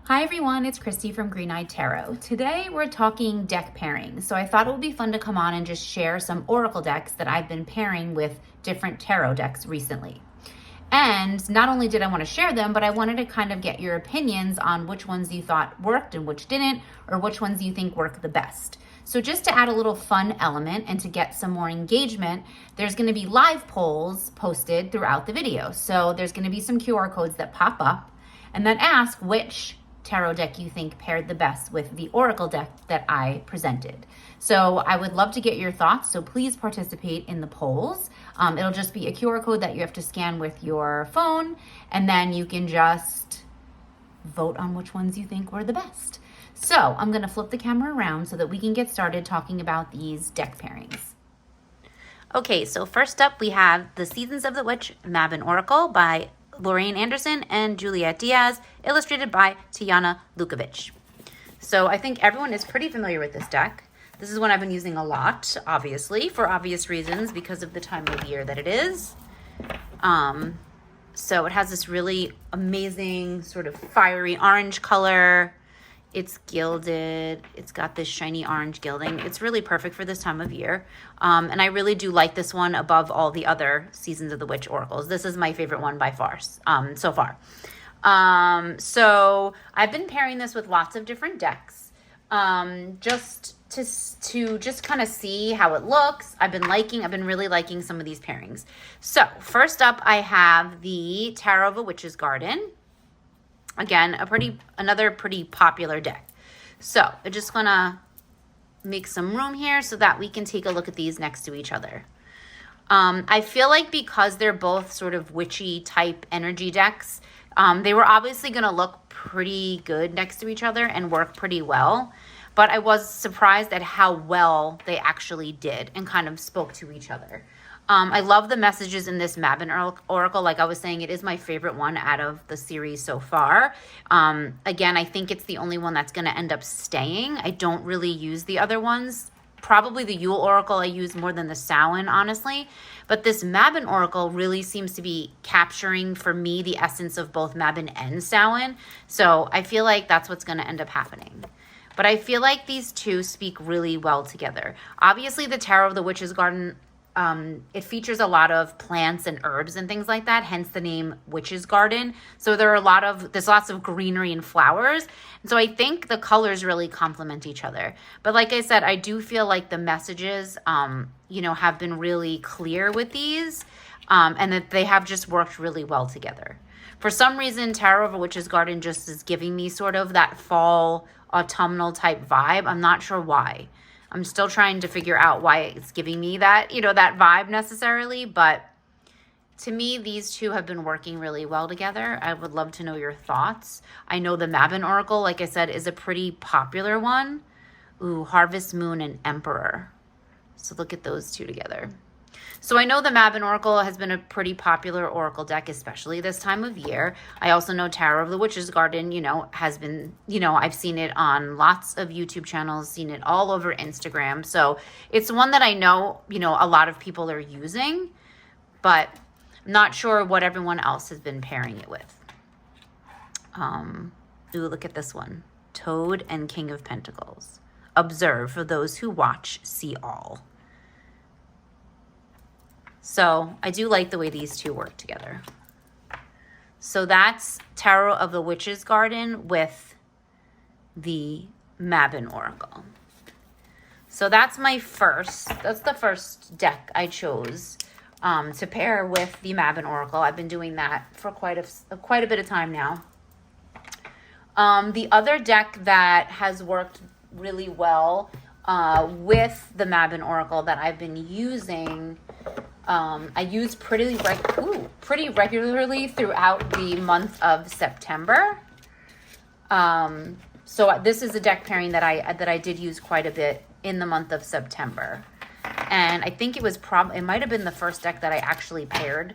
Hi everyone, it's Christy from Green Eyed Tarot. Today we're talking deck pairing. So I thought it would be fun to come on and just share some oracle decks that I've been pairing with different tarot decks recently. And not only did I want to share them, but I wanted to kind of get your opinions on which ones you thought worked and which didn't, or which ones you think work the best. So just to add a little fun element and to get some more engagement, there's going to be live polls posted throughout the video. So there's going to be some QR codes that pop up and that ask which tarot deck you think paired the best with the oracle deck that I presented. So I would love to get your thoughts, so please participate in the polls. It'll just be a QR code that you have to scan with your phone, and then you can just vote on which ones you think were the best. So I'm going to flip the camera around so that we can get started talking about these deck pairings. Okay, so first up we have The Seasons of the Witch Mabon Oracle by Lorraine Anderson and Juliet Diaz, illustrated by Tiana Lukovic. So I think everyone is pretty familiar with this deck. This is one I've been using a lot, obviously, for obvious reasons because of the time of year that it is. So it has this really amazing sort of fiery orange color. It's gilded. It's got this shiny orange gilding. It's really perfect for this time of year. And I really do like this one above all the other Seasons of the Witch oracles. This is my favorite one by far, so far. So I've been pairing this with lots of different decks, just to just kind of see how it looks. I've been really liking some of these pairings. So first up, I have the Tarot of a Witch's Garden. Again, another pretty popular deck. So I'm just gonna make some room here so that we can take a look at these next to each other. I feel like because they're both sort of witchy type energy decks, they were obviously gonna look pretty good next to each other and work pretty well. But I was surprised at how well they actually did and kind of spoke to each other. I love the messages in this Mabon Oracle. Like I was saying, it is my favorite one out of the series so far. Again, I think it's the only one that's going to end up staying. I don't really use the other ones. Probably the Yule Oracle I use more than the Samhain, honestly. But this Mabon Oracle really seems to be capturing, for me, the essence of both Mabon and Samhain. So I feel like that's what's going to end up happening. But I feel like these two speak really well together. Obviously, the Tarot of the Witch's Garden, it features a lot of plants and herbs and things like that, hence the name Witch's Garden. So there's lots of greenery and flowers. And so I think the colors really complement each other. But like I said, I do feel like the messages, have been really clear with these, and that they have just worked really well together. For some reason, Tarot of a Witch's Garden just is giving me sort of that fall autumnal type vibe. I'm not sure why. I'm still trying to figure out why it's giving me that, that vibe necessarily. But to me, these two have been working really well together. I would love to know your thoughts. I know the Mabon Oracle, like I said, is a pretty popular one. Ooh, Harvest Moon and Emperor. So look at those two together. So I know the Mabon Oracle has been a pretty popular oracle deck, especially this time of year. I also know Tarot of the Witch's Garden, has been, I've seen it on lots of YouTube channels, seen it all over Instagram. So it's one that I know, a lot of people are using, but I'm not sure what everyone else has been pairing it with. Ooh, look at this one. Toad and King of Pentacles. Observe, for those who watch, see all. So I do like the way these two work together. So that's Tarot of the Witch's Garden with the Mabon Oracle. So that's the first deck I chose to pair with the Mabon Oracle. I've been doing that for quite a bit of time now. The other deck that has worked really well with the Mabon Oracle that I've been using, I use pretty regularly throughout the month of September. So this is a deck pairing that I did use quite a bit in the month of September. And I think it might have been the first deck that I actually paired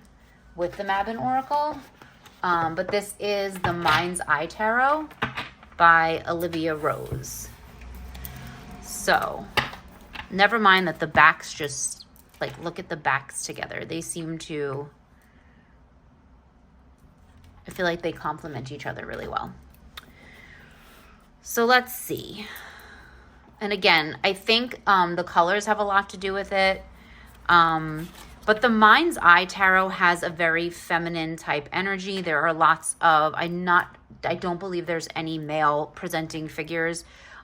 with the Mabon Oracle. But this is the Mind's Eye Tarot by Olivia Rose. So never mind that the backs just, look at the backs together. They seem to, I feel like they complement each other really well. So let's see. And again, I think the colors have a lot to do with it. But the Mind's Eye Tarot has a very feminine type energy. There are lots of, I don't believe there's any male presenting figures.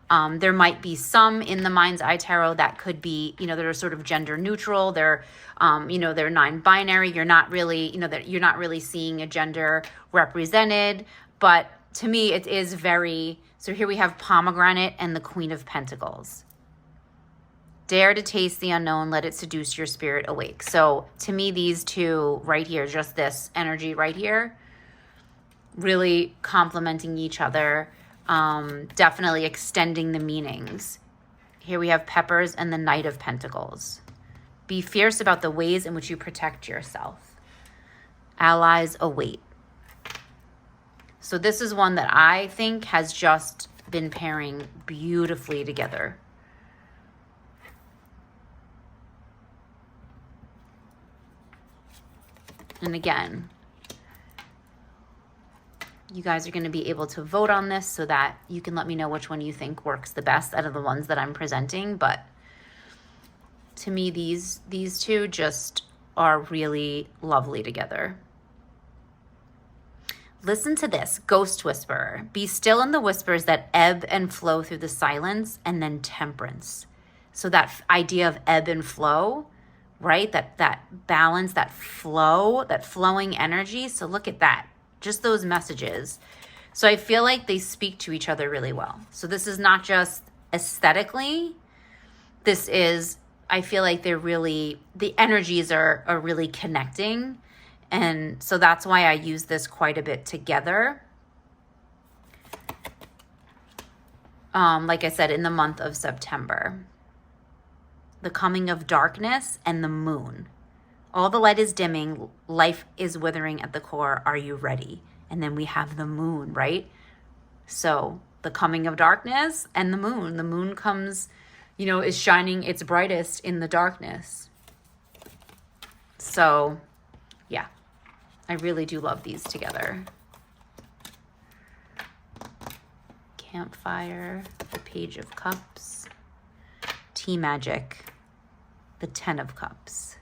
There might be some in the Mind's Eye Tarot that could be, that are sort of gender neutral. They're, they're non-binary. You're not really, you're not really seeing a gender represented. But to me, it is very, so here we have Pomegranate and the Queen of Pentacles. Dare to taste the unknown, let it seduce your spirit awake. So to me, these two right here, just this energy right here, really complementing each other, definitely extending the meanings. Here we have Peppers and the Knight of Pentacles. Be fierce about the ways in which you protect yourself. Allies await. So this is one that I think has just been pairing beautifully together. And again, you guys are going to be able to vote on this so that you can let me know which one you think works the best out of the ones that I'm presenting. But to me, these two just are really lovely together. Listen to this, Ghost Whisperer. Be still in the whispers that ebb and flow through the silence, and then Temperance. So that idea of ebb and flow, right? That balance, that flow, that flowing energy. So look at that, just those messages. So I feel like they speak to each other really well. So this is not just aesthetically, this is, I feel like they're really, the energies are really connecting. And so that's why I use this quite a bit together. Like I said, in the month of September. The coming of darkness and the moon. All the light is dimming. Life is withering at the core. Are you ready? And then we have the moon, right? So the coming of darkness and the moon. The moon comes, is shining its brightest in the darkness. So, yeah, I really do love these together. Campfire, the Page of Cups, Tea Magic, the Ten of Cups,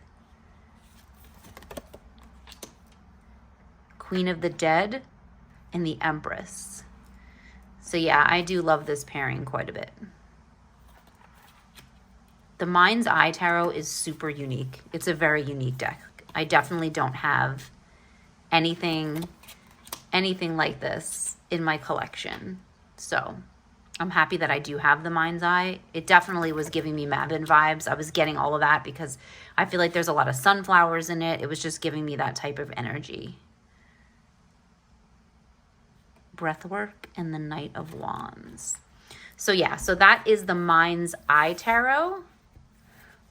Queen of the Dead, and the Empress. So yeah, I do love this pairing quite a bit. The Mind's Eye Tarot is super unique. It's a very unique deck. I definitely don't have anything like this in my collection. So I'm happy that I do have the Mind's Eye. It definitely was giving me Mabon vibes. I was getting all of that because I feel like there's a lot of sunflowers in it. It was just giving me that type of energy. Breathwork and the Knight of Wands. So yeah, so that is the Mind's Eye Tarot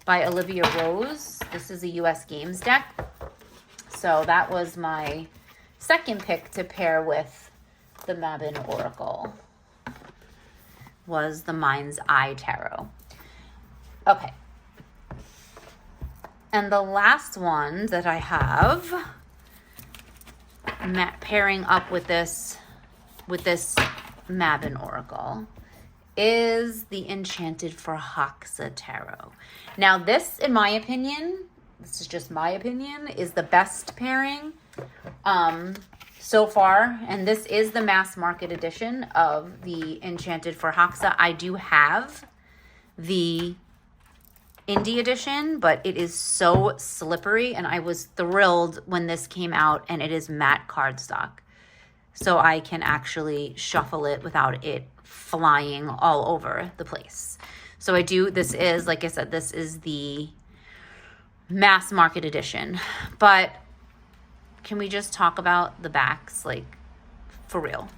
by Olivia Rose. This is a US Games deck. So that was my second pick to pair with the Mabon Oracle, was the Mind's Eye Tarot. Okay. And the last one that I have pairing up with this Mabon Oracle is the Enchanted for Hoxa Tarot. Now this, in my opinion, this is just my opinion, is the best pairing so far. And this is the mass market edition of the Enchanted for Hoxa. I do have the indie edition, but it is so slippery, and I was thrilled when this came out, and it is matte cardstock. So I can actually shuffle it without it flying all over the place. So I do, this is, like I said, this is the mass market edition. But can we just talk about the backs, like, for real?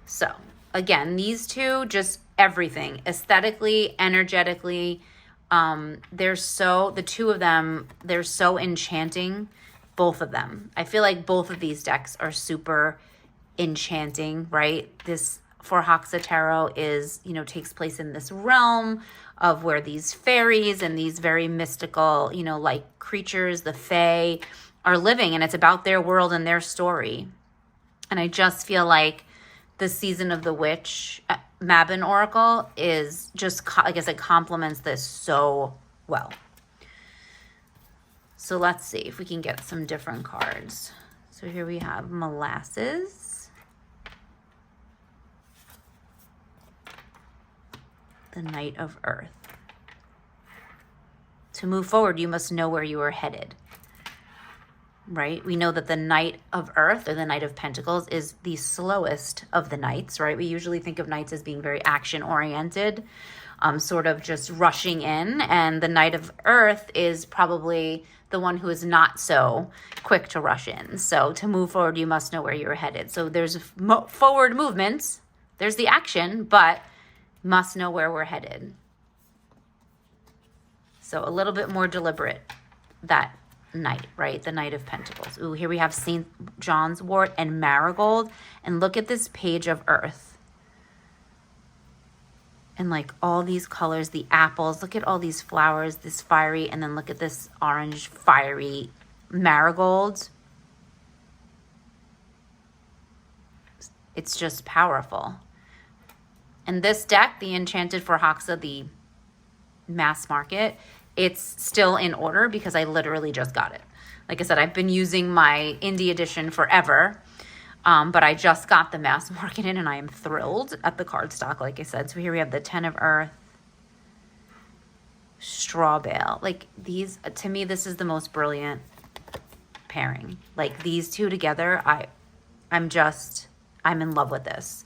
So again, these two, just everything, aesthetically, energetically, the two of them, they're so enchanting. Both of them. I feel like both of these decks are super enchanting, right? This For Hoxa Tarot is, takes place in this realm of where these fairies and these very mystical, like creatures, the fae, are living, and it's about their world and their story. And I just feel like the Season of the Witch Mabon Oracle is just, like I said, complements this so well. So let's see if we can get some different cards. So here we have Molasses, the Knight of Earth. To move forward, you must know where you are headed. Right? We know that the Knight of Earth, or the Knight of Pentacles, is the slowest of the knights, right? We usually think of knights as being very action-oriented, sort of just rushing in. And the Knight of Earth is probably the one who is not so quick to rush in. So to move forward, you must know where you're headed. So there's forward movements. There's the action, but must know where we're headed. So a little bit more deliberate, that Knight, right? The Knight of Pentacles. Ooh, here we have St. John's wort and marigold. And look at this page of earth. And like all these colors, the apples, look at all these flowers, this fiery, and then look at this orange fiery marigold. It's just powerful. And this deck, the Enchanted for Haxa, the mass market, it's still in order because I literally just got it. Like I said, I've been using my indie edition forever, but I just got the mass market in, and I am thrilled at the cardstock, like I said. So here we have the Ten of Earth, Straw Bale. Like these, to me, this is the most brilliant pairing. Like these two together, I'm in love with this.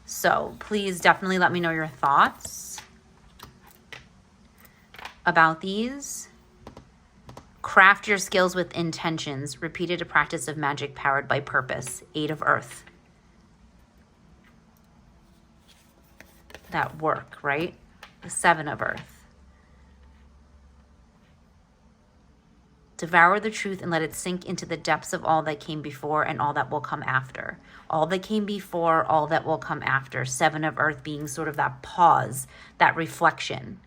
So please definitely let me know your thoughts about these. Craft your skills with intentions. Repeated a practice of magic powered by purpose. Eight of Earth. That work, right? The Seven of Earth. Devour the truth and let it sink into the depths of all that came before and all that will come after. All that came before, all that will come after. Seven of Earth being sort of that pause, that reflection.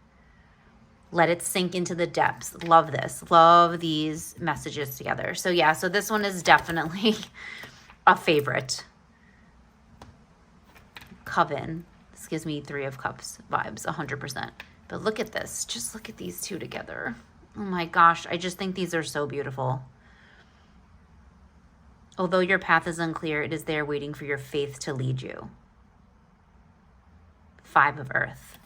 Let it sink into the depths. Love this. Love these messages together. So yeah, so this one is definitely a favorite. Coven. This gives me Three of Cups vibes, 100%. But look at this. Just look at these two together. Oh my gosh, I just think these are so beautiful. Although your path is unclear, it is there waiting for your faith to lead you. Five of Earth.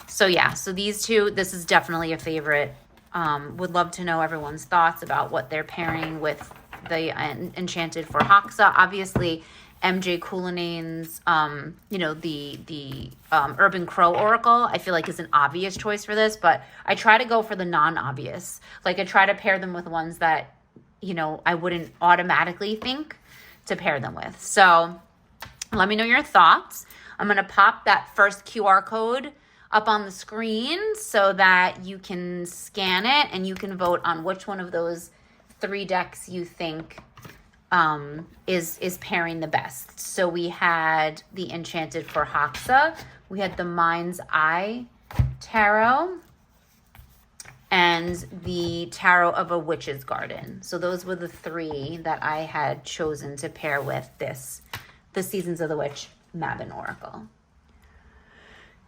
So yeah, so these two, this is definitely a favorite. Would love to know everyone's thoughts about what they're pairing with the Enchanted for Haxa. Obviously, MJ Cullinan's, the Urban Crow Oracle, I feel like is an obvious choice for this, but I try to go for the non-obvious. Like I try to pair them with ones that, I wouldn't automatically think to pair them with. So let me know your thoughts. I'm going to pop that first QR code up on the screen so that you can scan it and you can vote on which one of those three decks you think is pairing the best. So we had the Enchanted for Haxa, we had the Mind's Eye Tarot, and the Tarot of a Witch's Garden. So those were the three that I had chosen to pair with the Seasons of the Witch Mabon Oracle.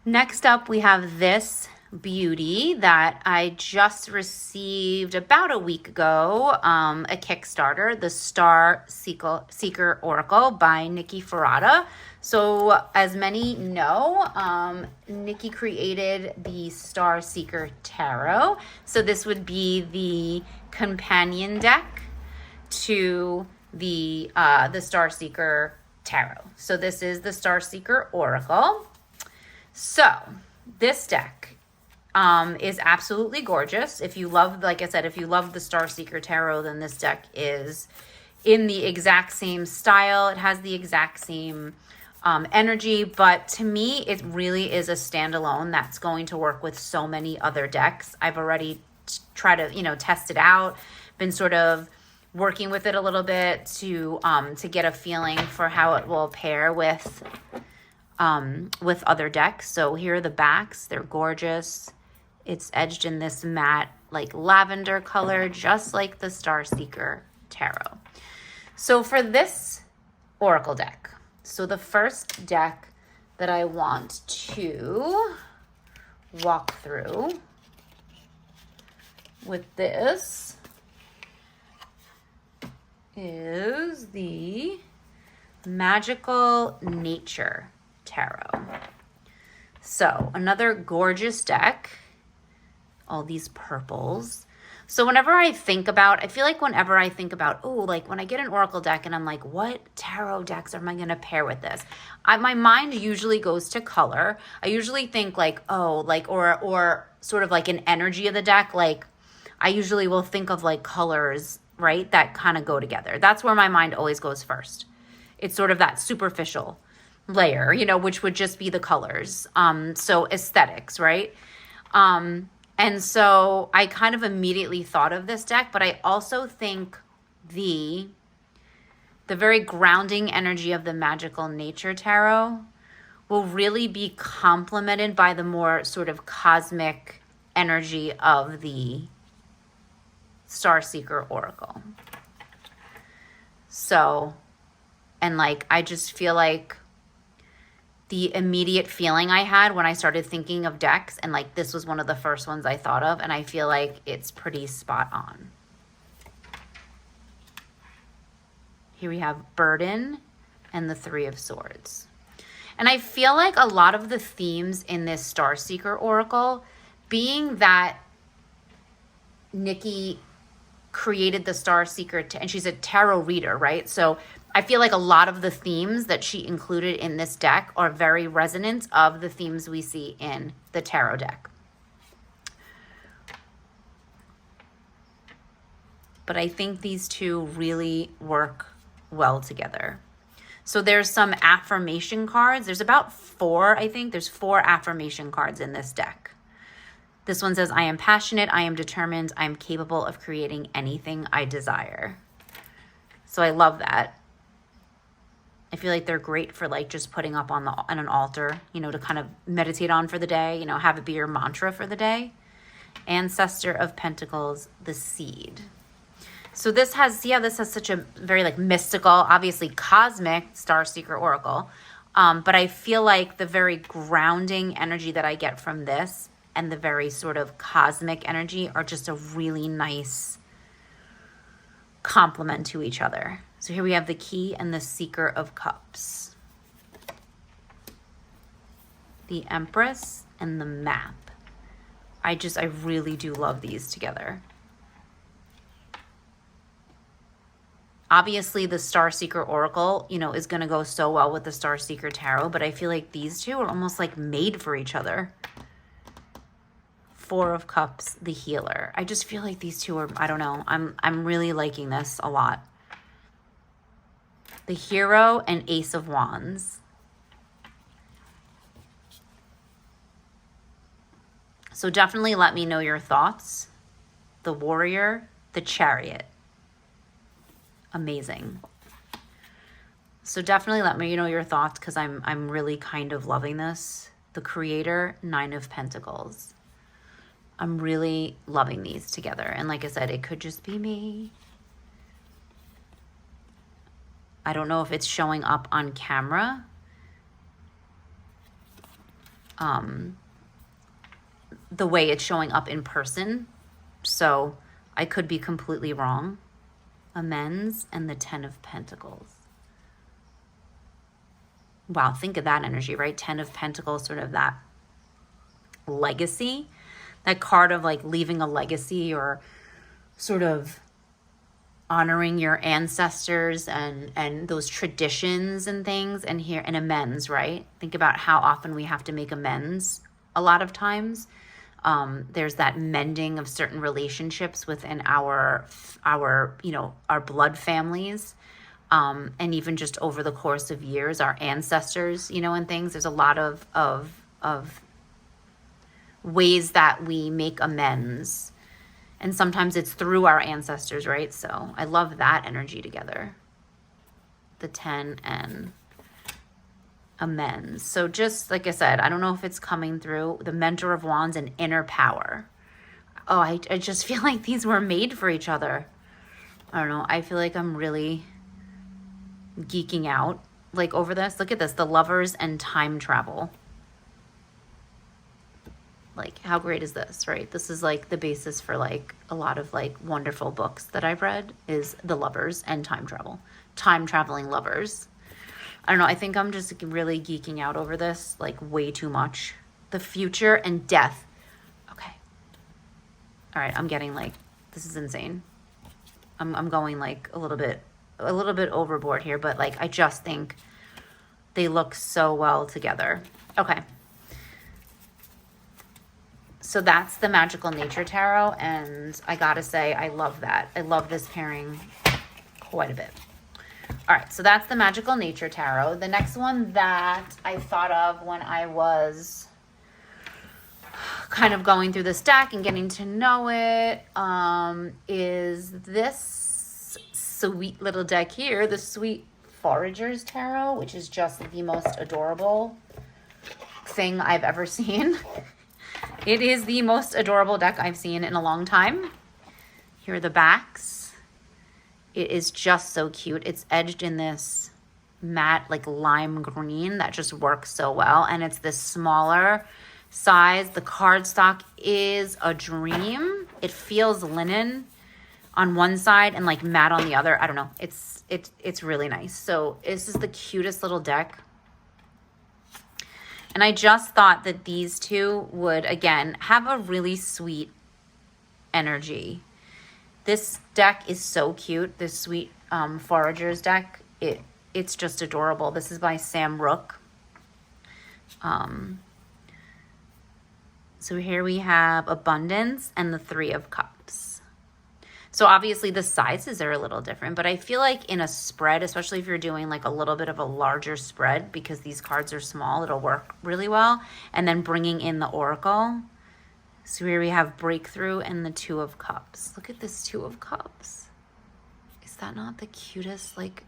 Next up, we have this beauty that I just received about a week ago, a Kickstarter, the Star Seeker Oracle by Nikki Ferrata. So as many know, Nikki created the Star Seeker Tarot. So this would be the companion deck to the Star Seeker Tarot. So this is the Star Seeker Oracle. So this deck is absolutely gorgeous. If you love, like I said, if you love the Star Seeker Tarot, then this deck is in the exact same style. It has the exact same energy, but to me, it really is a standalone that's going to work with so many other decks. I've already tried to, test it out, been sort of working with it a little bit to get a feeling for how it will pair with other decks. So here are the backs. They're gorgeous. It's edged in this matte, like lavender color, just like the Star Seeker Tarot. So for this Oracle deck, So the first deck that I want to walk through with this is the Magical Nature Tarot. So another gorgeous deck, all these purples. So whenever I think about, I feel like whenever I think about, oh, like when I get an oracle deck and I'm like, what tarot decks am I going to pair with this? My mind usually goes to color. I usually think like, oh, like, or sort of like an energy of the deck. Like I usually will think of like colors, right? That kind of go together. That's where my mind always goes first. It's sort of that superficial layer, you know, which would just be the colors. So aesthetics, right? And so I kind of immediately thought of this deck, but I also think the very grounding energy of the Magical Nature Tarot will really be complemented by the more sort of cosmic energy of the Starseeker Oracle. So, and like, I just feel like the immediate feeling I had when I started thinking of decks, and like this was one of the first ones I thought of, and I feel like it's pretty spot on. Here we have Burden and the Three of Swords. And I feel like a lot of the themes in this Starseeker Oracle, being that Nikki created the Starseeker, and she's a tarot reader, right? So I feel like a lot of the themes that she included in this deck are very resonant of the themes we see in the tarot deck. But I think these two really work well together. So there's some affirmation cards. There's about 4, I think. There's 4 affirmation cards in this deck. This one says, I am passionate, I am determined, I am capable of creating anything I desire. So I love that. I feel like they're great for like just putting up on an altar, you know, to kind of meditate on for the day, you know, have it be your mantra for the day. Ancestor of Pentacles, the Seed. So this has such a very like mystical, obviously cosmic Starseeker Oracle. But I feel like the very grounding energy that I get from this and the very sort of cosmic energy are just a really nice complement to each other. So here we have the Key and the Seeker of Cups. The Empress and the Map. I really do love these together. Obviously, the Starseeker Oracle, you know, is going to go so well with the Starseeker Tarot, but I feel like these two are almost like made for each other. 4 of Cups, the Healer. I just feel like these two are, I don't know, I'm really liking this a lot. The Hero and Ace of Wands. So definitely let me know your thoughts. The Warrior, the Chariot. Amazing. So definitely let me know your thoughts because I'm really kind of loving this. The Creator, 9 of Pentacles. I'm really loving these together. And like I said, it could just be me. I don't know if it's showing up on camera. The way it's showing up in person. So I could be completely wrong. Amends and the 10 of Pentacles. Wow, think of that energy, right? 10 of Pentacles, sort of that legacy. That card of like leaving a legacy or sort of honoring your ancestors and those traditions and things. And here, and amends, right? Think about how often we have to make amends a lot of times. There's that mending of certain relationships within our you know, our blood families. And even just over the course of years, our ancestors, you know, and things. There's a lot of ways that we make amends. And sometimes it's through our ancestors, right? So I love that energy together. The 10 and amends. So just like I said, I don't know if it's coming through. The Mentor of Wands and Inner Power. Oh, I just feel like these were made for each other. I don't know. I feel like I'm really geeking out like over this. Look at this, the Lovers and Time Travel. Like, how great is this, right? This is like the basis for like a lot of like wonderful books that I've read is the Lovers and time travel, time traveling lovers. I don't know. I think I'm just really geeking out over this, like way too much. The future and death. Okay. All right. I'm getting like, this is insane. I'm going like a little bit overboard here, but like, I just think they look so well together. Okay. So that's the Magical Nature Tarot, and I gotta say, I love that. I love this pairing quite a bit. All right, so that's the Magical Nature Tarot. The next one that I thought of when I was kind of going through this deck and getting to know it is this sweet little deck here, the Sweet Foragers Tarot, which is just the most adorable thing I've ever seen. It is the most adorable deck I've seen in a long time. Here are the backs. It is just so cute. It's edged in this matte, like lime green that just works so well. And it's this smaller size. The cardstock is a dream. It feels linen on one side and like matte on the other. I don't know. It's really nice. So this is the cutest little deck. And I just thought that these two would, again, have a really sweet energy. This deck is so cute. This Sweet Foragers deck, it's just adorable. This is by Sam Rook. So here we have Abundance and the Three of Cups. So obviously the sizes are a little different, but I feel like in a spread, especially if you're doing like a little bit of a larger spread, because these cards are small, it'll work really well. And then bringing in the Oracle. So here we have Breakthrough and the Two of Cups. Look at this Two of Cups. Is that not the cutest? Like,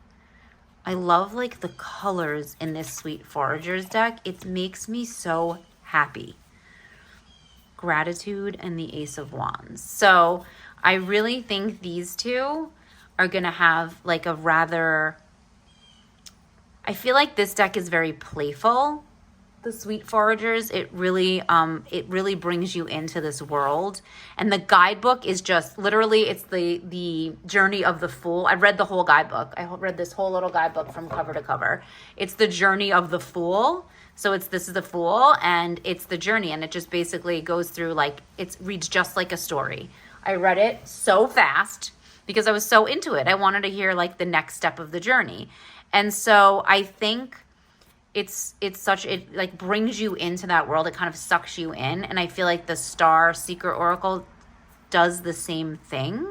I love like the colors in this Sweet Foragers deck. It makes me so happy. Gratitude and the Ace of Wands. So I really think these two are going to have like a rather, I feel like this deck is very playful. The Sweet Foragers, it really brings you into this world. And the guidebook is just literally, it's the journey of the Fool. I read the whole guidebook. I read this whole little guidebook from cover to cover. It's the journey of the Fool. So this is the Fool and it's the journey. And it just basically goes through like, it reads just like a story. I read it so fast because I was so into it. I wanted to hear like the next step of the journey. And so I think it like brings you into that world. It kind of sucks you in. And I feel like the Star Seeker Oracle does the same thing.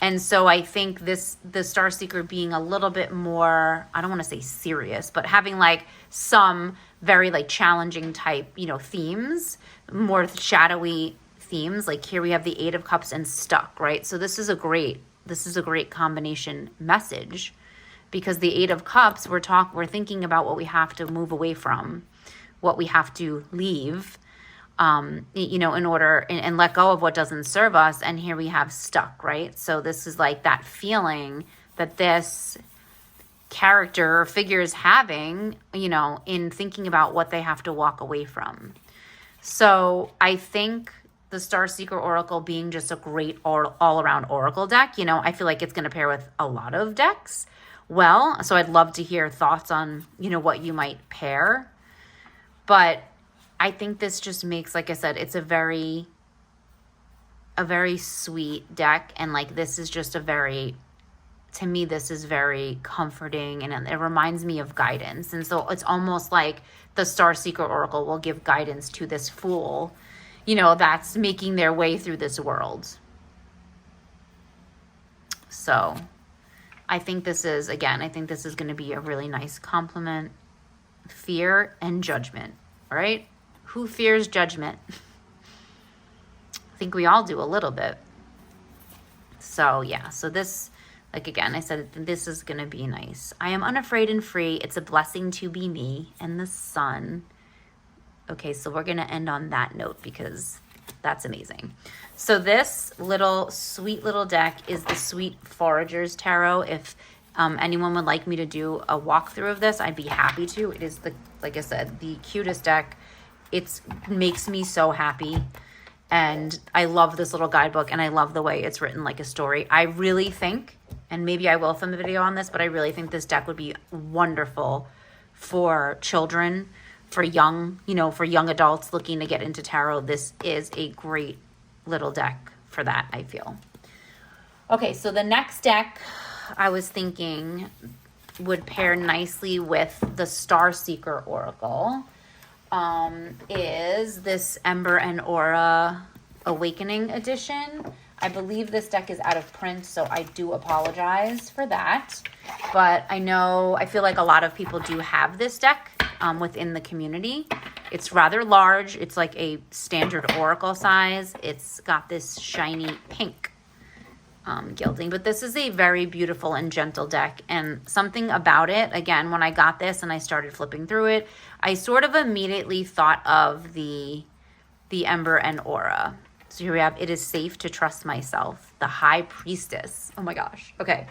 And so I think the Star Seeker being a little bit more, I don't want to say serious, but having like some very like challenging type, themes, more shadowy themes. Like here we have the Eight of Cups and Stuck, right? So this is a great combination message, because the Eight of Cups, we're thinking about what we have to move away from, what we have to leave, in order and let go of what doesn't serve us. And here we have Stuck, right? So this is like that feeling that this character or figure is having, in thinking about what they have to walk away from. So I think the Star Seeker Oracle being just a great all-around Oracle deck, I feel like it's going to pair with a lot of decks. Well, so I'd love to hear thoughts on, what you might pair. But I think this just makes, like I said, it's a very sweet deck. And like, this is just to me, this is very comforting, and it reminds me of guidance. And so it's almost like the Star Seeker Oracle will give guidance to this Fool, that's making their way through this world. So I think this is going to be a really nice complement. Fear and Judgment, right? Who fears judgment? I think we all do a little bit. So yeah, so this, like again, I said, this is going to be nice. I am unafraid and free. It's a blessing to be me. And the Sun. Okay, so we're going to end on that note because that's amazing. So this sweet little deck is the Sweet Foragers Tarot. If Anyone would like me to do a walkthrough of this, I'd be happy to. It is, like I said, the cutest deck. It makes me so happy. And I love this little guidebook, and I love the way it's written like a story. I really think, and maybe I will film a video on this, but I really think this deck would be wonderful for children, for young adults looking to get into tarot. This is a great little deck for that, I feel. Okay, so the next deck I was thinking would pair nicely with the Starseeker Oracle. Is this Ember and Aura Awakening Edition. I believe this deck is out of print, so I do apologize for that. But I feel like a lot of people do have this deck within the community. It's rather large. It's like a standard oracle size. It's got this shiny pink gilding, but this is a very beautiful and gentle deck. And something about it, again, when I got this and I started flipping through it, I sort of immediately thought of the Ember and Aura. So here we have, it is safe to trust myself, the High Priestess. Oh my gosh. Okay.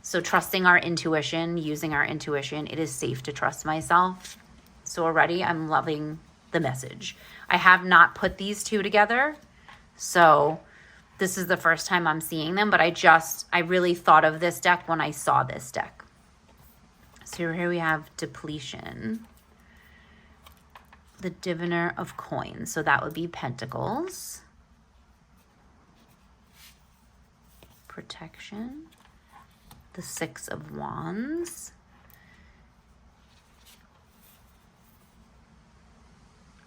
So trusting our intuition, using our intuition, it is safe to trust myself. So already I'm loving the message. I have not put these two together, so this is the first time I'm seeing them, but I really thought of this deck when I saw this deck. So here we have Depletion, the Diviner of Coins. So that would be Pentacles, Protection, the Six of Wands,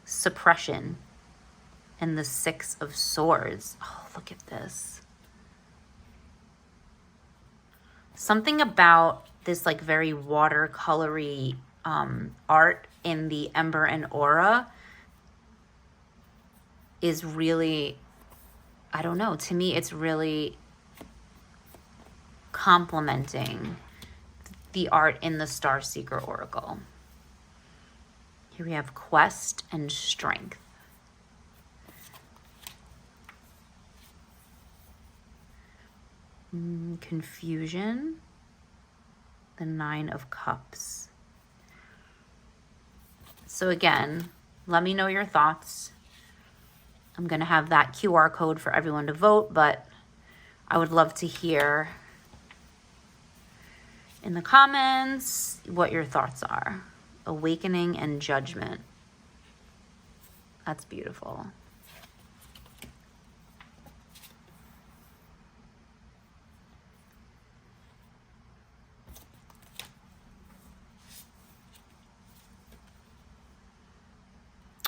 Suppression, and the Six of Swords. Oh, look at this. Something about this like very watercolory art in the Ember and Aura is really, I don't know, to me it's really complementing the art in the Starseeker Oracle. Here we have Quest and Strength. Confusion, the Nine of Cups. So again, let me know your thoughts. I'm going to have that QR code for everyone to vote, but I would love to hear in the comments what your thoughts are. Awakening and Judgment. That's beautiful.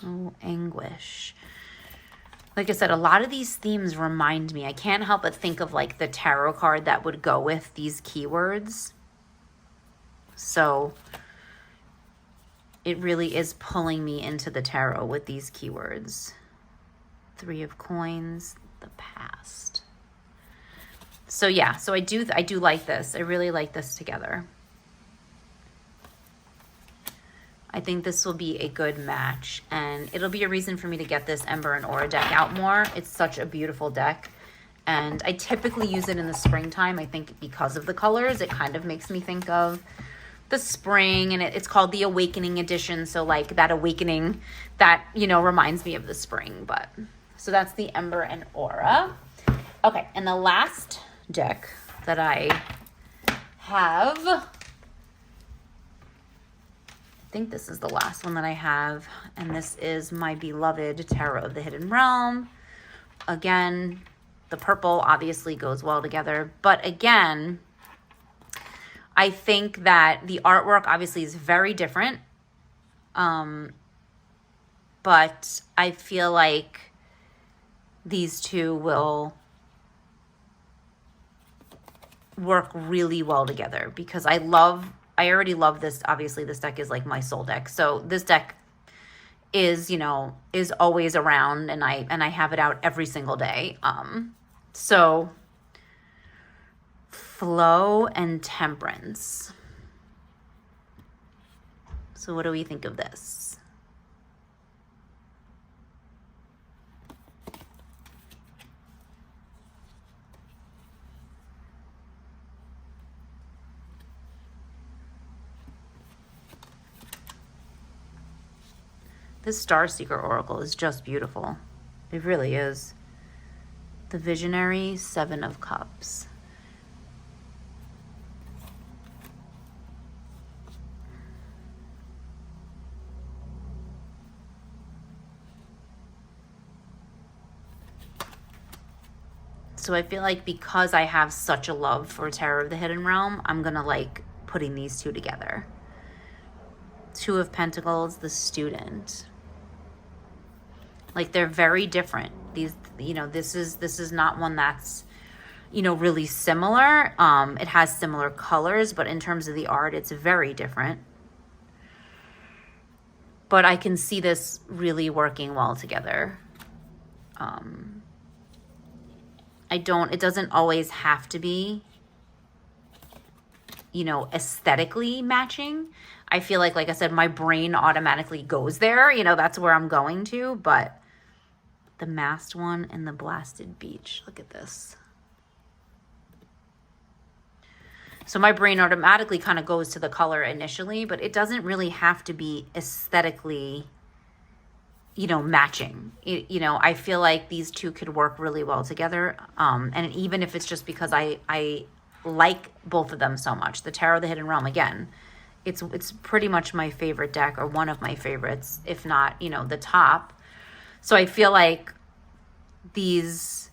Oh, Anguish. Like I said, a lot of these themes remind me. I can't help but think of like the tarot card that would go with these keywords. So it really is pulling me into the tarot with these keywords. Three of Coins, the Past. So yeah, so I do like this. I really like this together. I think this will be a good match, and it'll be a reason for me to get this Ember and Aura deck out more. It's such a beautiful deck, and I typically use it in the springtime. I think because of the colors, it kind of makes me think of the spring, and it's called the Awakening Edition, so like that awakening that, reminds me of the spring. But so that's the Ember and Aura. Okay, and the last deck that I have, I think this is the last one that I have, and this is my beloved Tarot of the Hidden Realm. Again, the purple obviously goes well together, but again, I think that the artwork obviously is very different, but I feel like these two will work really well together because I already love this. Obviously, this deck is like my soul deck. So this deck is, is always around, and I have it out every single day. So Flow and Temperance. So what do we think of this? This Star Seeker Oracle is just beautiful. It really is. The Visionary, Seven of Cups. So I feel like because I have such a love for Tarot of the Hidden Realm, I'm going to like putting these two together. Two of Pentacles, the Student. Like they're very different. These, you know, this is not one that's, you know, really similar. It has similar colors, but in terms of the art, it's very different. But I can see this really working well together. It doesn't always have to be, you know, aesthetically matching. I feel like I said, my brain automatically goes there. You know, that's where I'm going to, but the Masked One and the Blasted Beach. Look at this. So my brain automatically kind of goes to the color initially, but it doesn't really have to be aesthetically, you know, matching. You know, I feel like these two could work really well together. And even if it's just because I like both of them so much. The Tarot of the Hidden Realm, again, it's pretty much my favorite deck, or one of my favorites, if not, you know, the top. So I feel like these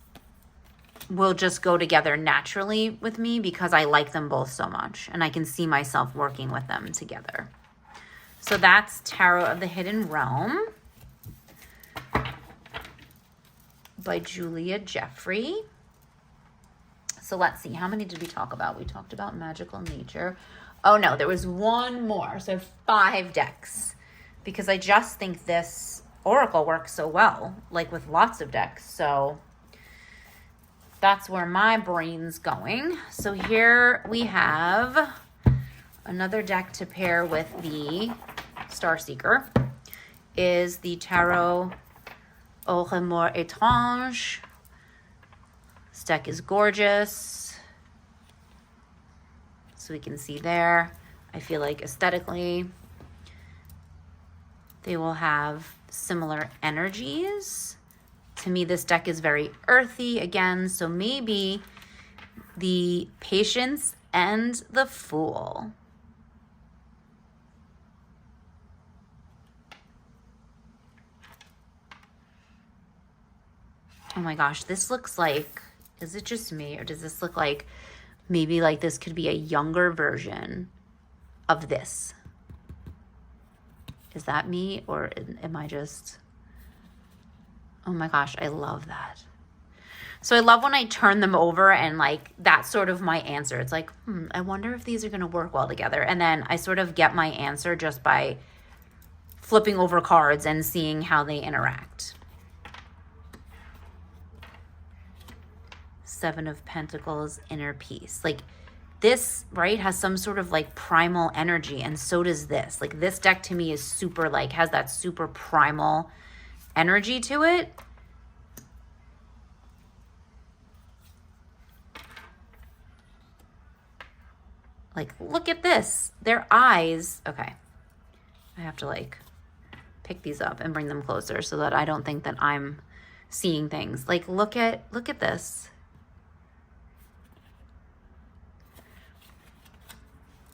will just go together naturally with me because I like them both so much, and I can see myself working with them together. So that's Tarot of the Hidden Realm by Julia Jeffrey. So let's see, how many did we talk about? We talked about Magical Nature. Oh no, there was one more. So 5 decks, because I just think this Oracle works so well, like with lots of decks. So that's where my brain's going. So here we have another deck to pair with the Star Seeker, is the Tarot Au Remords Étrange. This deck is gorgeous. So we can see there, I feel like aesthetically, they will have similar energies. To me, this deck is very earthy again, so maybe the Patience and the Fool. Oh my gosh, this looks like, is it just me, or does this look like maybe like this could be a younger version of this? Is that me, or am I just, oh my gosh, I love that. So I love when I turn them over and like that's sort of my answer. It's like, I wonder if these are going to work well together. And then I sort of get my answer just by flipping over cards and seeing how they interact. Seven of Pentacles, Inner Peace. Like this, right, has some sort of like primal energy, and so does this. Like this deck to me is super like, has that super primal energy to it. Like, look at this. Their eyes. Okay. I have to like pick these up and bring them closer so that I don't think that I'm seeing things. Like, look at this.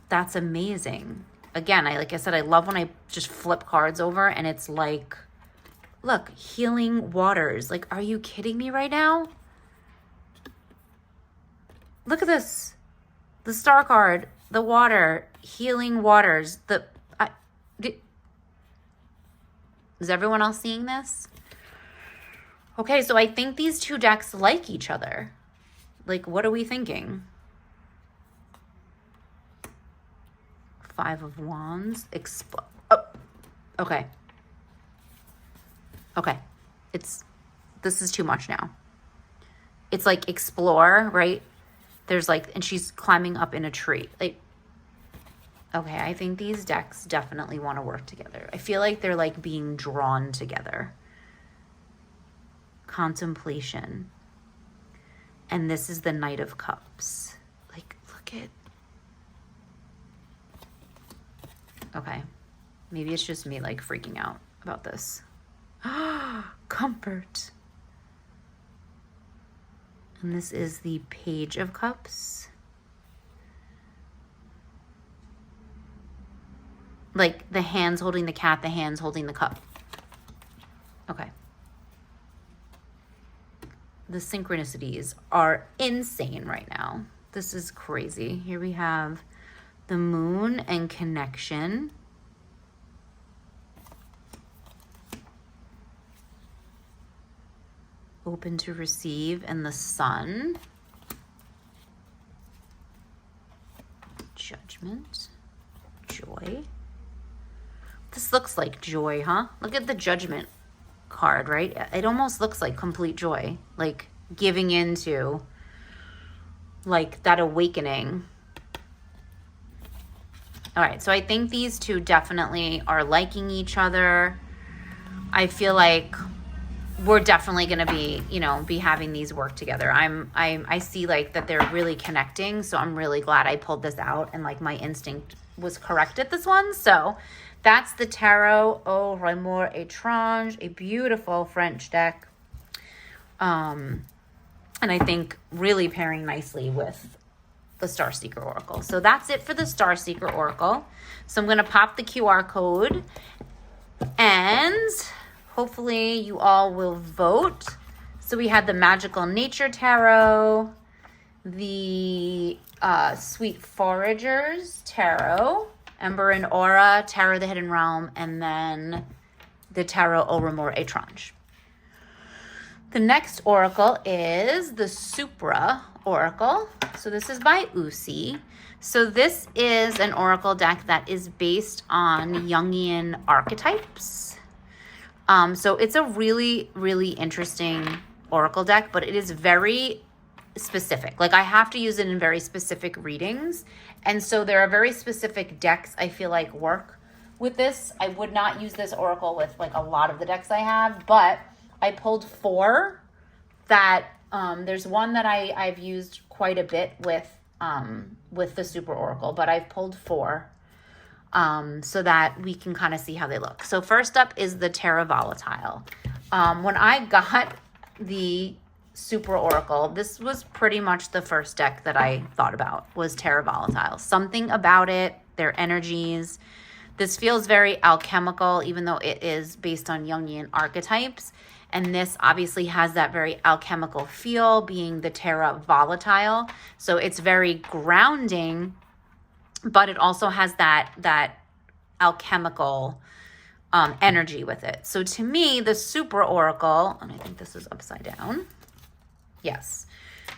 That's amazing. Again, like I said, I love when I just flip cards over and it's like, look, healing waters. Like, are you kidding me right now? Look at this. The star card, the water, healing waters. Is everyone else seeing this? Okay, so I think these two decks like each other. Like, what are we thinking? Five of Wands. Okay. Okay. This is too much now. It's like explore, right? There's like, and she's climbing up in a tree. Like, okay, I think these decks definitely want to work together. I feel like they're like being drawn together. Contemplation. And this is the Knight of Cups. Like, look at, okay, maybe it's just me like freaking out about this. Comfort. And this is the Page of Cups. Like the hands holding the cat, the hands holding the cup. Okay. The synchronicities are insane right now. This is crazy. Here we have the moon and connection. Open to receive, and the sun. Judgment. Joy. This looks like joy, huh? Look at the Judgment card, right? It almost looks like complete joy, like giving into like that awakening. All right, so I think these two definitely are liking each other. I feel like we're definitely going to be, you know, be having these work together. I see like that they're really connecting. So I'm really glad I pulled this out and like my instinct was correct at this one. So that's the Tarot Au Remords Étrange, a beautiful French deck. And I think really pairing nicely with the Starseeker Oracle. So that's it for the Starseeker Oracle. So I'm going to pop the QR code and hopefully you all will vote. So we had the Magical Nature Tarot, the Sweet Foragers Tarot, Ember and Aura, Tarot the Hidden Realm, and then the Tarot Au Remords Étrange. The next oracle is the Supra Oracle. So this is by Usi. So this is an oracle deck that is based on Jungian archetypes. So it's a really, really interesting oracle deck, but it is very specific. Like I have to use it in very specific readings. And so there are very specific decks I feel like work with this. I would not use this oracle with like a lot of the decks I have, but I pulled 4 that there's one that I've used quite a bit with the Super Oracle, but I've pulled 4 so that we can kind of see how they look. So first up is the Terra Volatile. When I got the Super Oracle, this was pretty much the first deck that I thought about was Terra Volatile. Something about it, their energies. This feels very alchemical, even though it is based on Jungian archetypes. And this obviously has that very alchemical feel, being the Terra Volatile. So it's very grounding, but it also has that alchemical energy with it. So to me, the Super Oracle, and I think this is upside down. Yes.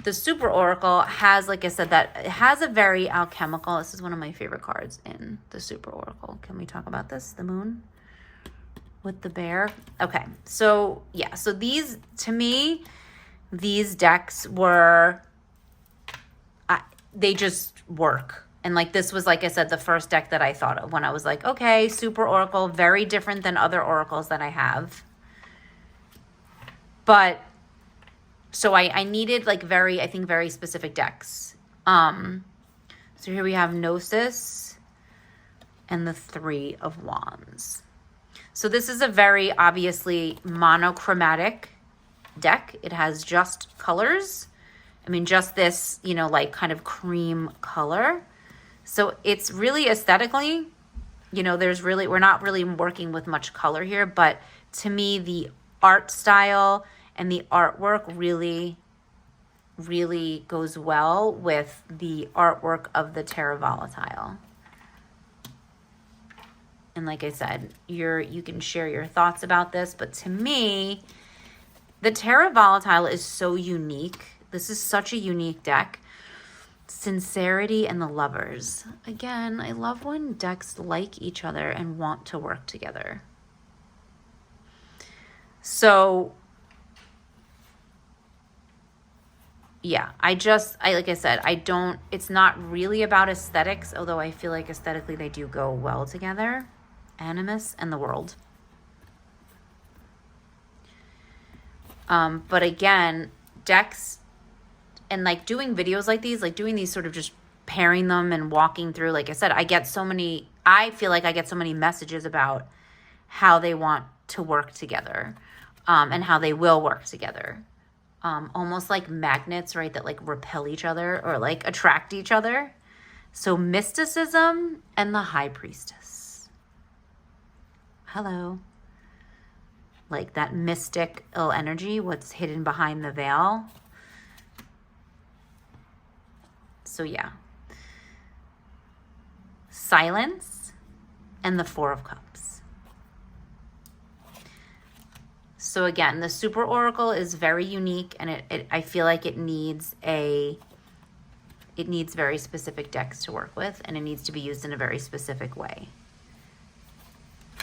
The Super Oracle has, like I said, that it has a very alchemical. This is one of my favorite cards in the Super Oracle. Can we talk about this? The moon with the bear. Okay. So yeah. So these, to me, these decks were, they just work. And like this was, like I said, the first deck that I thought of when I was like, okay, Super Oracle, very different than other oracles that I have. But so I needed like very specific decks. So here we have Gnosis and the 3 of Wands. So this is a very obviously monochromatic deck. It has just colors. I mean, just this, you know, like kind of cream color. So it's really aesthetically, you know, we're not really working with much color here, but to me, the art style and the artwork really, really goes well with the artwork of the Terra Volatile. And like I said, you can share your thoughts about this, but to me, the Terra Volatile is so unique. This is such a unique deck. Sincerity and the Lovers. Again, I love when decks like each other and want to work together. So yeah, like I said, it's not really about aesthetics, although I feel like aesthetically they do go well together. Animus and the World. But again, decks and like doing videos like these, like doing these sort of just pairing them and walking through, like I said, I feel like I get so many messages about how they want to work together, and how they will work together. Almost like magnets, right, that like repel each other or like attract each other. So mysticism and the High Priestess. Hello. Like that mystical energy, what's hidden behind the veil. So yeah. Silence and the Four of Cups. So again, the Super Oracle is very unique, and I feel like it needs very specific decks to work with, and it needs to be used in a very specific way.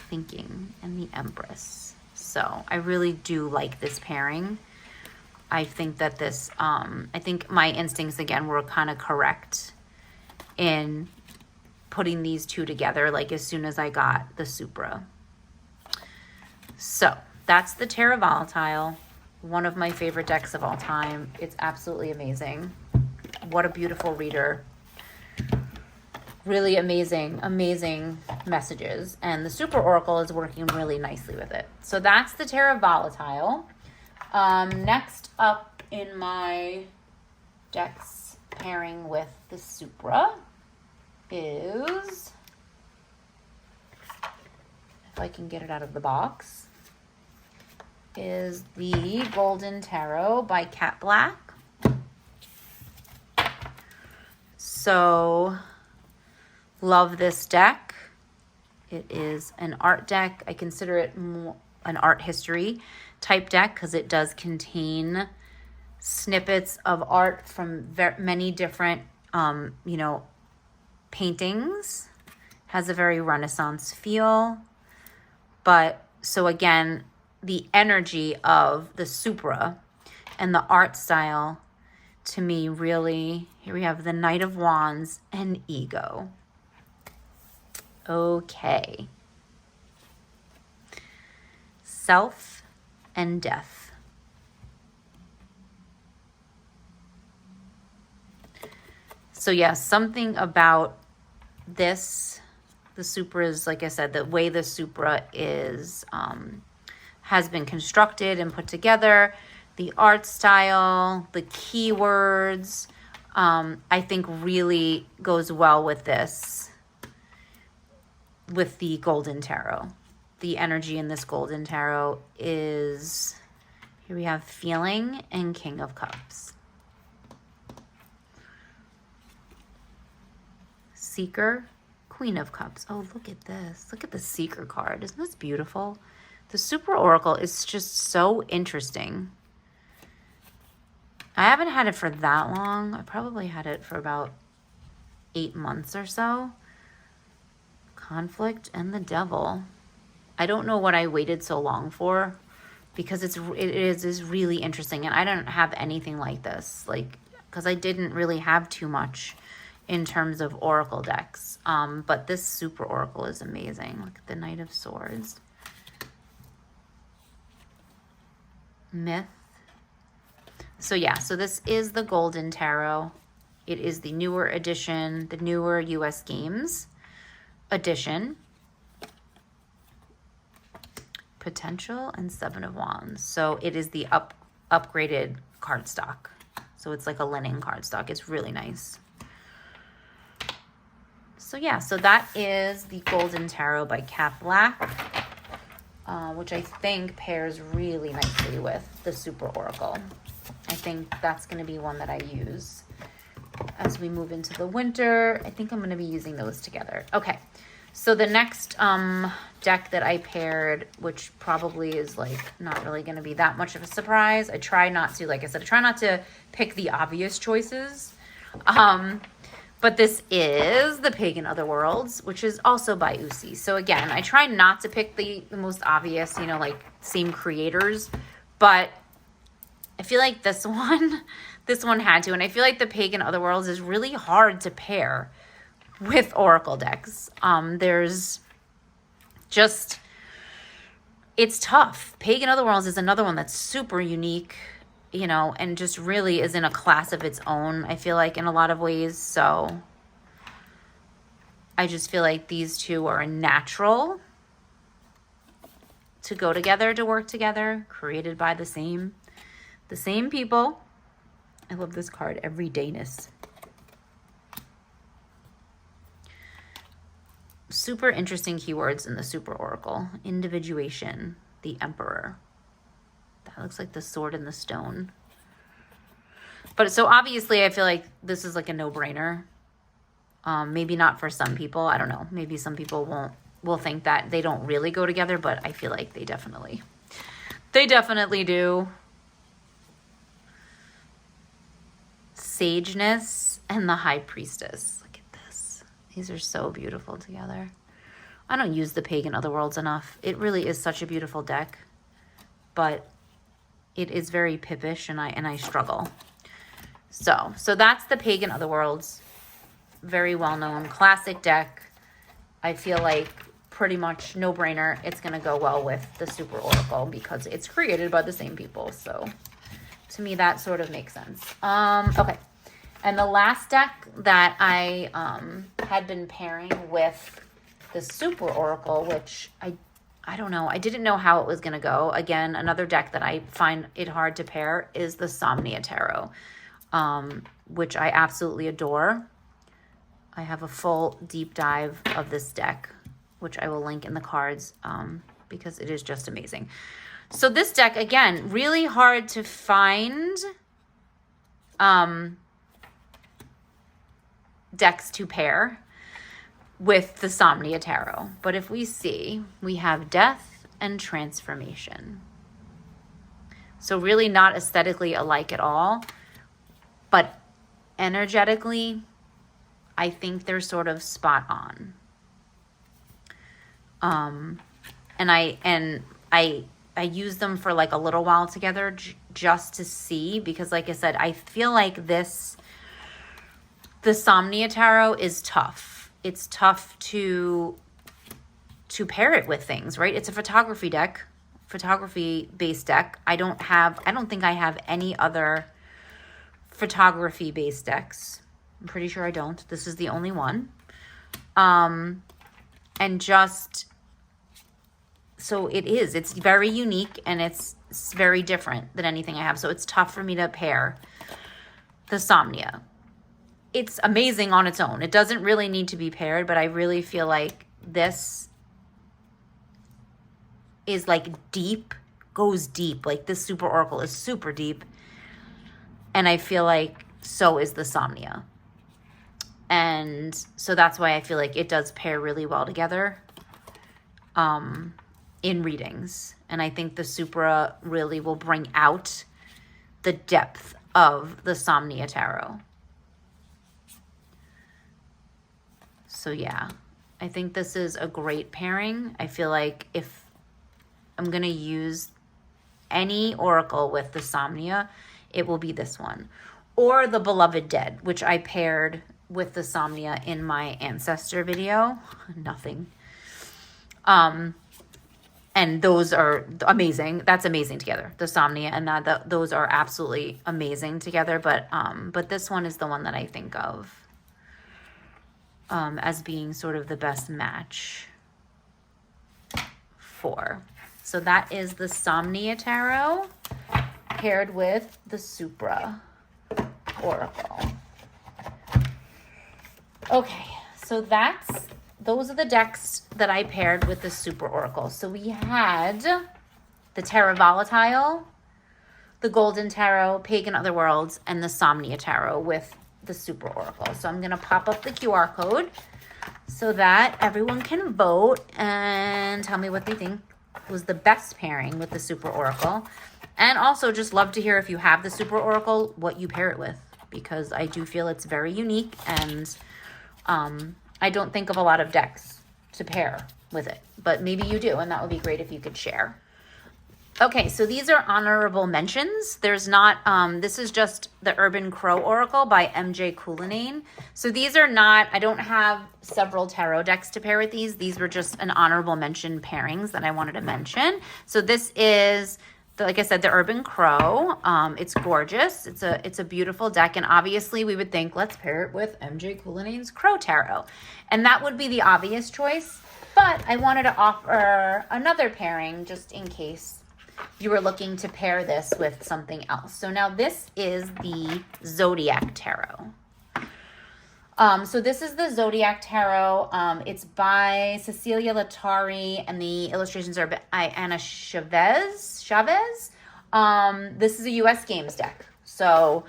Thinking and the Empress. So I really do like this pairing. I think that this, I think my instincts again were kind of correct in putting these two together, like as soon as I got the Supra. So that's the Terra Volatile, one of my favorite decks of all time. It's absolutely amazing. What a beautiful reader. Really amazing, amazing messages. And the Super Oracle is working really nicely with it. So that's the Terra Volatile. Next up in my decks pairing with the Supra is, if I can get it out of the box, is the Golden Tarot by Cat Black. So love this deck. It is an art deck. I consider it more an art history type deck because it does contain snippets of art from many different, paintings. Has a very Renaissance feel. But so again, the energy of the Supra and the art style to me really, here we have the Knight of Wands and Ego. Okay. Self and death. So yeah, something about this, the Supra is, like I said, the way the Supra is, has been constructed and put together, the art style, the keywords, I think really goes well with this, with the Golden Tarot. The energy in this Golden Tarot is, here we have Feeling and King of Cups. Seeker, Queen of Cups. Oh, look at this. Look at the Seeker card. Isn't this beautiful? The Super Oracle is just so interesting. I haven't had it for that long. I probably had it for about 8 months or so. Conflict and the Devil. I don't know what I waited so long for, because it is really interesting, and I don't have anything like this, like, because I didn't really have too much in terms of Oracle decks. But this Super Oracle is amazing. Look at the Knight of Swords. Myth. So yeah, so this is the Golden Tarot. It is the newer edition, the newer US Games edition. Potential and Seven of Wands. So it is the upgraded cardstock. So it's like a linen cardstock. It's really nice. So yeah, so that is the Golden Tarot by Cat Black, which I think pairs really nicely with the Super Oracle. I think that's going to be one that I use as we move into the winter. I think I'm going to be using those together. Okay, so the next deck that I paired, which probably is like not really going to be that much of a surprise. I try not to, like I said, I try not to pick the obvious choices. But this is the Pagan Otherworlds, which is also by Usi. So again, I try not to pick the most obvious, like same creators, but I feel like this one had to. And I feel like the Pagan Otherworlds is really hard to pair with Oracle decks. There's just, it's tough. Pagan Otherworlds is another one that's super unique, and just really is in a class of its own, I feel like, in a lot of ways. So I just feel like these two are a natural to go together, to work together, created by the same people. I love this card, everydayness. Super interesting keywords in the Super Oracle. Individuation, the Emperor. That looks like the sword and the stone. But so obviously I feel like this is like a no-brainer. Maybe not for some people. I don't know. Maybe some people will think that they don't really go together, but I feel like they definitely do. Sageness and the High Priestess. Look at this. These are so beautiful together. I don't use the Pagan Otherworlds enough. It really is such a beautiful deck, but it is very pippish, and I struggle. So that's the Pagan Otherworlds. Very well-known classic deck. I feel like pretty much no-brainer. It's going to go well with the Super Oracle because it's created by the same people. So to me, that sort of makes sense. Okay. And the last deck that I had been pairing with the Super Oracle, which I don't know. I didn't know how it was going to go. Again, another deck that I find it hard to pair is the Somnia Tarot, which I absolutely adore. I have a full deep dive of this deck, which I will link in the cards because it is just amazing. So this deck, again, really hard to find decks to pair with the Somnia Tarot. But if we see, we have Death and Transformation. So really not aesthetically alike at all, but energetically, I think they're sort of spot on. And I use them for like a little while together just to see, because like I said, I feel like the Somnia Tarot is tough. It's tough to pair it with things, right? It's a photography deck, photography-based deck. I don't think I have any other photography-based decks. I'm pretty sure I don't. This is the only one. And just, so it's very unique and it's very different than anything I have. So it's tough for me to pair the Somnia. It's amazing on its own. It doesn't really need to be paired, but I really feel like this is like goes deep. Like this Super Oracle is super deep. And I feel like so is the Somnia. And so that's why I feel like it does pair really well together in readings. And I think the Supra really will bring out the depth of the Somnia Tarot. So yeah, I think this is a great pairing. I feel like if I'm going to use any oracle with the Somnia, it will be this one. Or the Beloved Dead, which I paired with the Somnia in my ancestor video. Nothing. And those are amazing. That's amazing together. The Somnia and those are absolutely amazing together. But this one is the one that I think of as being sort of the best match for. So that is the Somnia Tarot paired with the Supra Oracle. Okay, so those are the decks that I paired with the Super Oracle. So we had the Tarot Volatile, the Golden Tarot, Pagan Otherworlds, and the Somnia Tarot with the Super Oracle. So I'm going to pop up the QR code so that everyone can vote and tell me what they think was the best pairing with the Super Oracle. And also just love to hear if you have the Super Oracle, what you pair it with, because I do feel it's very unique and I don't think of a lot of decks to pair with it, but maybe you do, and that would be great if you could share. Okay, so these are honorable mentions. There's not, this is just the Urban Crow Oracle by MJ Cullinane. So these are not, I don't have several tarot decks to pair with these. These were just an honorable mention pairings that I wanted to mention. So this is, like I said, the Urban Crow. It's gorgeous. It's a beautiful deck. And obviously we would think, let's pair it with MJ Cullinane's Crow Tarot. And that would be the obvious choice. But I wanted to offer another pairing just in case you were looking to pair this with something else. So now this is the Zodiac Tarot. So this is the Zodiac Tarot. It's by Cecilia Latari, and the illustrations are by Anna Chavez. This is a US Games deck. So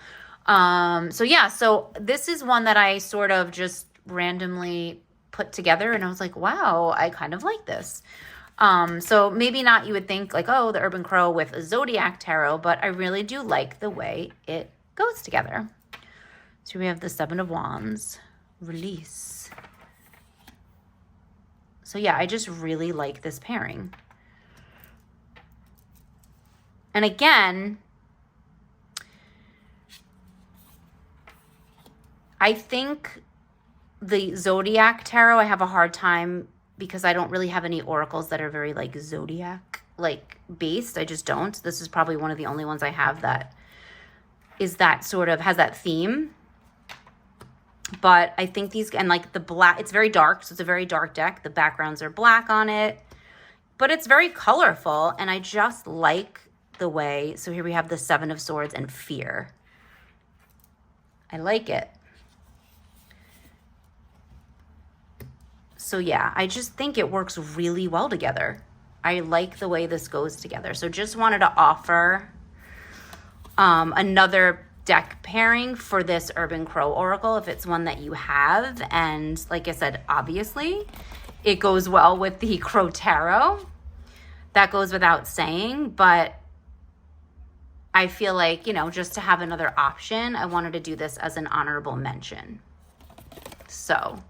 this is one that I sort of just randomly put together, and I was like, wow, I kind of like this. So maybe not, you would think like, oh, the Urban Crow with a Zodiac Tarot, but I really do like the way it goes together. So we have the Seven of Wands, release. So yeah, I just really like this pairing. And again, I think the Zodiac Tarot, I have a hard time because I don't really have any oracles that are very like Zodiac like based. I just don't. This is probably one of the only ones I have that is that sort of has that theme. But I think these, and like the black, it's very dark. So it's a very dark deck. The backgrounds are black on it, but it's very colorful. And I just like the way, so here we have the Seven of Swords and Fear. I like it. So yeah, I just think it works really well together. I like the way this goes together. So just wanted to offer another deck pairing for this Urban Crow Oracle if it's one that you have. And like I said, obviously it goes well with the Crow Tarot. That goes without saying, but I feel like, you know, just to have another option, I wanted to do this as an honorable mention. So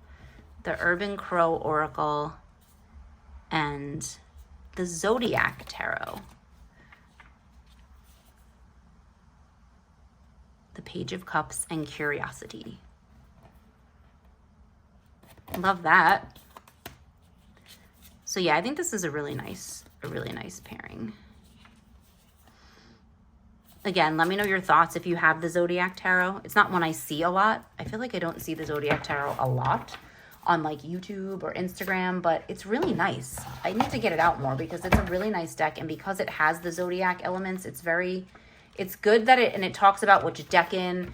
the Urban Crow Oracle and the Zodiac Tarot. The Page of Cups and Curiosity. Love that. So yeah, I think this is a really nice pairing. Again, let me know your thoughts if you have the Zodiac Tarot. It's not one I see a lot. I feel like I don't see the Zodiac Tarot a lot on like YouTube or Instagram, but it's really nice. I need to get it out more because it's a really nice deck, and because it has the Zodiac elements, it's good that it talks about which decan.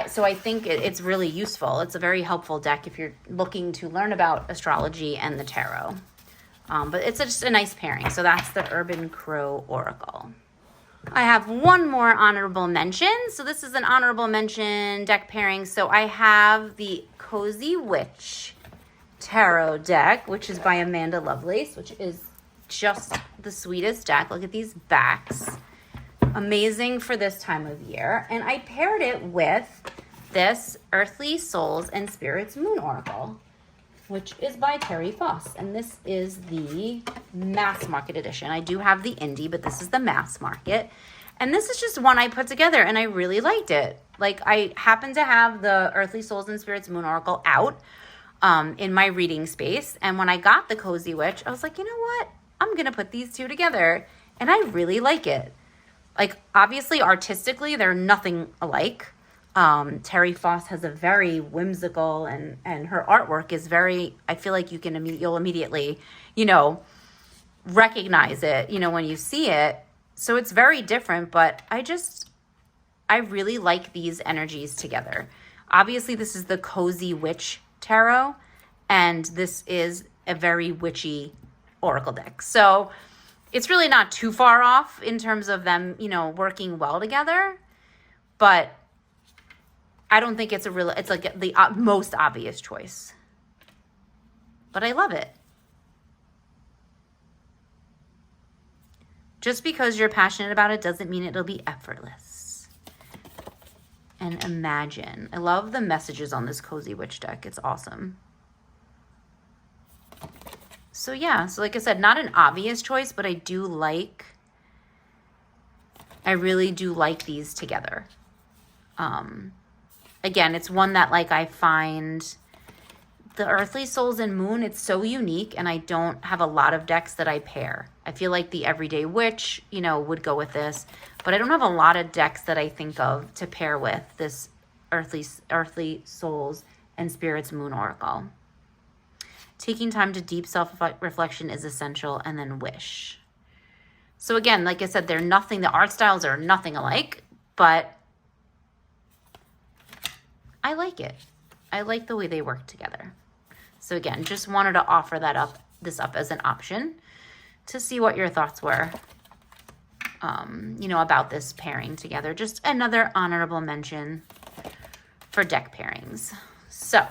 So I think it's really useful. It's a very helpful deck if you're looking to learn about astrology and the tarot. But it's just a nice pairing. So that's the Urban Crow Oracle. I have one more honorable mention. So this is an honorable mention deck pairing. So I have the Cozy Witch Tarot deck, which is by Amanda Lovelace, which is just the sweetest deck. Look at these backs. Amazing for this time of year. And I paired it with this Earthly Souls and Spirits Moon Oracle, which is by Terry Foss. And this is the mass market edition. I do have the indie, but this is the mass market. And this is just one I put together and I really liked it. Like, I happen to have the Earthly Souls and Spirits Moon Oracle out in my reading space. And when I got the Cozy Witch, I was like, you know what? I'm going to put these two together. And I really like it. Like, obviously, artistically, they're nothing alike. Terry Foss has a very whimsical, and her artwork is very, I feel like you'll immediately, you know, recognize it, you know, when you see it. So it's very different, but I really like these energies together. Obviously, this is the Cozy Witch Tarot, and this is a very witchy oracle deck. So it's really not too far off in terms of them, you know, working well together, but I don't think it's like the most obvious choice, but I love it. Just because you're passionate about it doesn't mean it'll be effortless. And imagine. I love the messages on this Cozy Witch deck. It's awesome. So yeah, so like I said, not an obvious choice, but I really do like these together. Again, it's one that like I find the Earthly Souls and Moon, it's so unique, and I don't have a lot of decks that I pair. I feel like the Everyday Witch, you know, would go with this, but I don't have a lot of decks that I think of to pair with this Earthly Souls and Spirits Moon Oracle. Taking time to deep self-reflection is essential, and then wish. So again, like I said, the art styles are nothing alike, but I like it. I like the way they work together. So again, just wanted to offer this up as an option to see what your thoughts were, about this pairing together. Just another honorable mention for deck pairings. So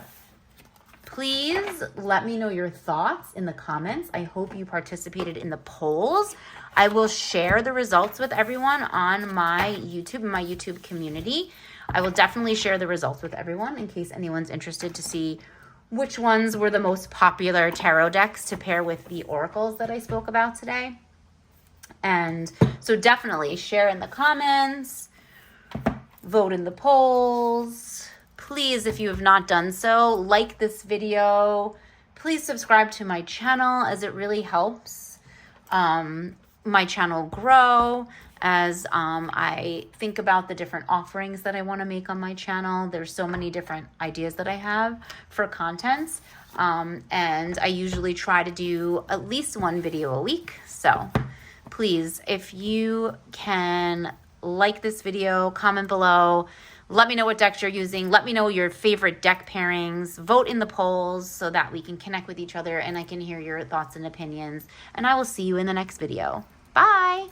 please let me know your thoughts in the comments. I hope you participated in the polls. I will share the results with everyone on my YouTube community. I will definitely share the results with everyone in case anyone's interested to see which ones were the most popular tarot decks to pair with the oracles that I spoke about today. And so definitely share in the comments, vote in the polls. Please, if you have not done so, like this video. Please subscribe to my channel, as it really helps my channel grow as I think about the different offerings that I want to make on my channel. There's so many different ideas that I have for content, and I usually try to do at least one video a week. So please, if you can like this video, comment below, let me know what decks you're using. Let me know your favorite deck pairings. Vote in the polls so that we can connect with each other and I can hear your thoughts and opinions. And I will see you in the next video. Bye.